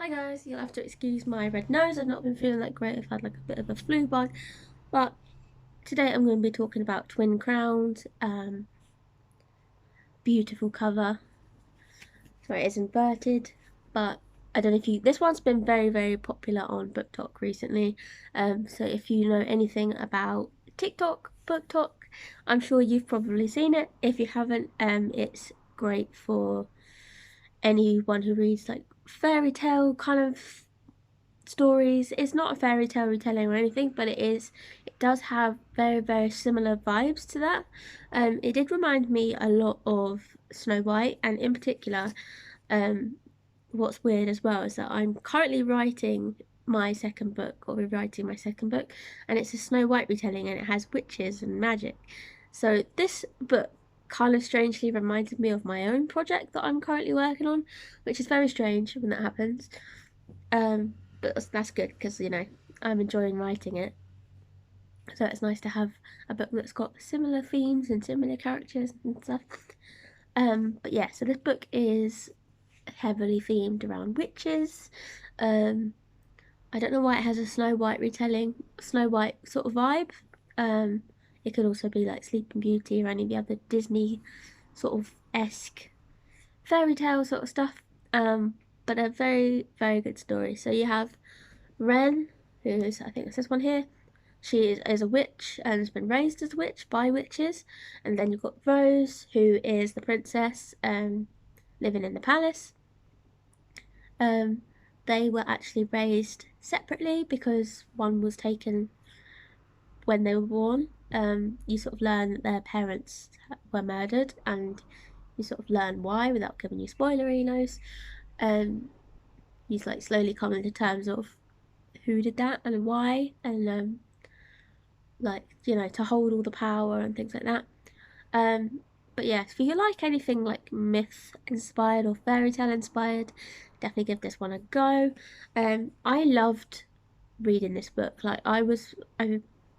Hi guys, you'll have to excuse my red nose. I've not been feeling that great. I've had like a bit of a flu bug, but today I'm going to be talking about Twin Crowns. Beautiful cover. Sorry, it's inverted, but I don't know if you. This one's been very popular on Booktalk recently. So if you know anything about TikTok, Booktalk, I'm sure you've probably seen it. If you haven't, it's great for anyone who reads like fairy tale kind of stories. It's not a fairy tale retelling or anything, but it does have very similar vibes to that. It did remind me a lot of Snow White, and in particular, what's weird as well is that I'm currently writing my second book, or rewriting my second book, and it's a Snow White retelling, and it has witches and magic. So this book kind of strangely reminded me of my own project that I'm currently working on, which is very strange when that happens. But that's good because I'm enjoying writing it. So it's nice to have a book that's got similar themes and similar characters and stuff. But yeah, so this book is heavily themed around witches. I don't know why it has a Snow White retelling, Snow White sort of vibe. Um, it could also be like Sleeping Beauty or any of the other Disney sort of esque fairy tale sort of stuff. But a very good story. So you have Ren, who's, I think it's this one here. She is a witch and has been raised as a witch by witches. And then you've got Rose, who is the princess living in the palace. They were actually raised separately because one was taken when they were born. You sort of learn that their parents were murdered, and you sort of learn why without giving you spoilerinos. You like slowly come into terms of who did that and why, and like to hold all the power and things like that. But yeah, if you like anything like myth inspired or fairy tale inspired, definitely give this one a go. I loved reading this book. Like I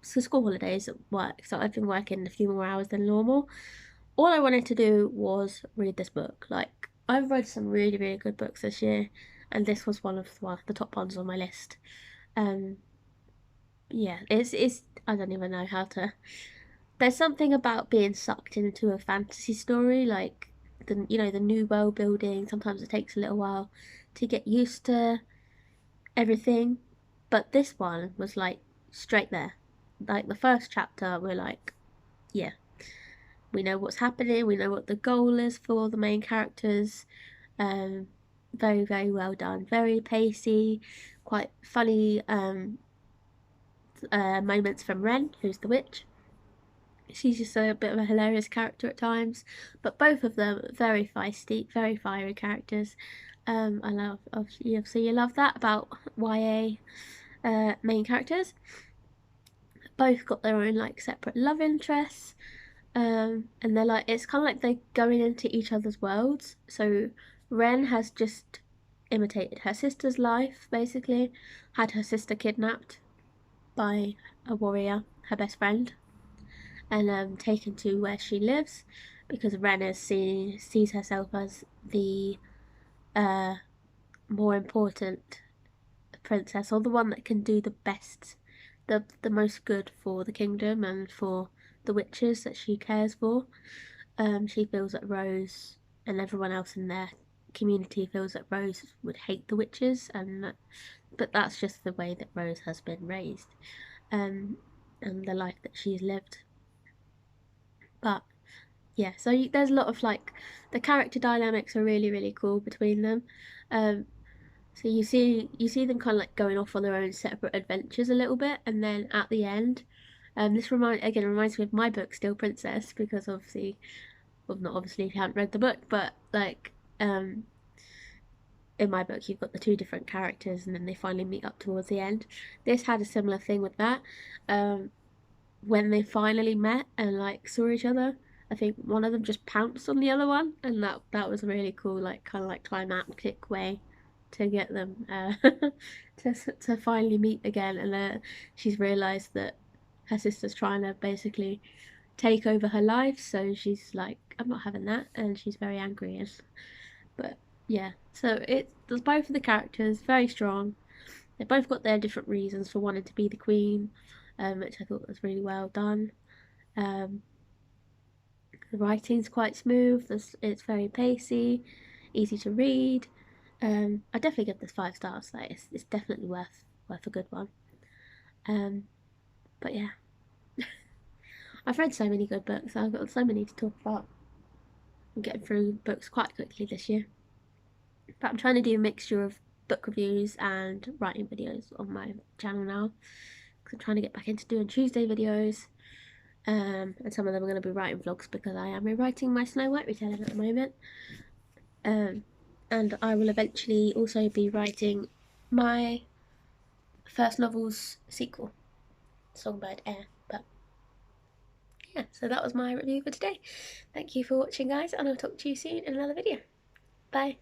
so school holidays at work, so I've been working a few more hours than normal. All I wanted to do was read this book. Like I've read some really good books this year, and this was one of the top ones on my list. Um, yeah, it's I don't even know how to. There's something about being sucked into a fantasy story, like the new world building. Sometimes it takes a little while to get used to everything, but this one was like straight there. Like the first chapter, we're like, yeah, we know what's happening. We know what the goal is for the main characters. Um, very well done. Very pacey, quite funny. Moments from Ren, who's the witch. She's just a bit of a hilarious character at times, but both of them very feisty, very fiery characters. I love, so you love that about YA main characters. Both got their own like separate love interests, and they're like it's kind of like they're going into each other's worlds. So Ren has just imitated her sister's life, basically, had her sister kidnapped by a warrior, her best friend, and taken to where she lives because Ren sees herself as the uh, more important princess, or the one that can do the best, the most good for the kingdom and for the witches that she cares for. She feels that Rose and everyone else in their community feels that Rose would hate the witches, but that's just the way that Rose has been raised, and the life that she's lived. But yeah, so there's a lot of like the character dynamics are really cool between them. Um, so you see them kind of like going off on their own separate adventures a little bit, and then at the end, this reminds me of my book Still Princess, because obviously, well, not obviously if you haven't read the book, but like in my book you've got the two different characters, and then they finally meet up towards the end. This had a similar thing with that. Um, when they finally met and like saw each other, I think one of them just pounced on the other one, and that was a really cool, like kind of like climactic way to get them to finally meet again. And she's realised that her sister's trying to basically take over her life, so she's like, I'm not having that, and she's very angry. And but yeah, so there's both of the characters very strong. They both got their different reasons for wanting to be the queen, which I thought was really well done. Um, the writing's quite smooth. It's very pacey, easy to read. I definitely give this 5 stars. Like it's definitely worth a good one. But yeah, I've read so many good books. I've got so many to talk about. I'm getting through books quite quickly this year. But I'm trying to do a mixture of book reviews and writing videos on my channel now. Because I'm trying to get back into doing Tuesday videos. And some of them are going to be writing vlogs because I am rewriting my Snow White retelling at the moment. And I will eventually also be writing my first novel's sequel, Songbird Air. But yeah, so that was my review for today. Thank you for watching, guys, and I'll talk to you soon in another video. Bye.